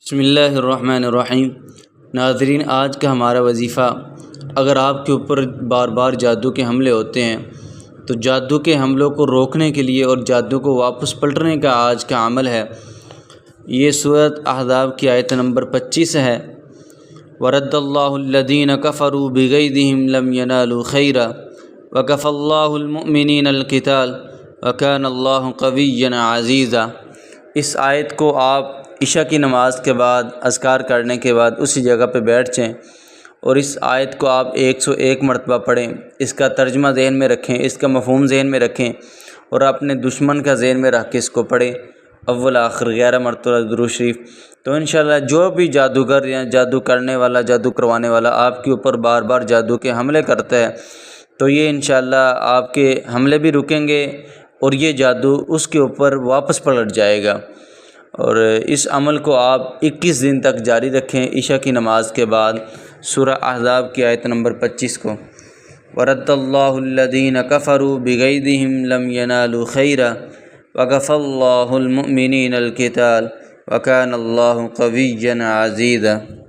بسم اللہ الرحمن الرحیم۔ ناظرین، آج کا ہمارا وظیفہ، اگر آپ کے اوپر بار بار جادو کے حملے ہوتے ہیں تو جادو کے حملوں کو روکنے کے لیے اور جادو کو واپس پلٹنے کا آج کا عمل ہے۔ یہ سورۃ احزاب کی آیت نمبر 25 ہے۔ وَرَدَّ اللَّهُ الَّذِينَ كَفَرُوا بِغَيْظِهِمْ لَمْ يَنَالُوا خَيْرًا وَكَفَى اللَّهُ الْمُؤْمِنِينَ الْقِتَالَ وَكَانَ اللَّهُ قَوِيًّا عَزِيزًا۔ اس آیت کو آپ عشاء کی نماز کے بعد اذکار کرنے کے بعد اسی جگہ پہ بیٹھ جائیں اور اس آیت کو آپ 101 مرتبہ پڑھیں۔ اس کا ترجمہ ذہن میں رکھیں، اس کا مفہوم ذہن میں رکھیں اور اپنے دشمن کا ذہن میں رکھ کے اس کو پڑھیں اول آخر 11 مرتبہ درود شریف۔ تو انشاءاللہ جو بھی جادوگر یا جادو کرنے والا، جادو کروانے والا آپ کے اوپر بار بار جادو کے حملے کرتا ہے تو یہ انشاءاللہ آپ کے حملے بھی رکیں گے اور یہ جادو اس کے اوپر واپس پلٹ جائے گا۔ اور اس عمل کو آپ 21 دن تک جاری رکھیں عشاء کی نماز کے بعد سورہ احزاب کی آیت نمبر 25 کو۔ وَرَدَّ اللَّهُ الَّذِينَ كَفَرُوا بِغَيْظِهِمْ لَمْ يَنَالُوا خَيْرًا وَكَفَى اللَّهُ الْمُؤْمِنِينَ الْقِتَالَ وَكَانَ اللَّهُ قَوِيًّا عَزِيزًا۔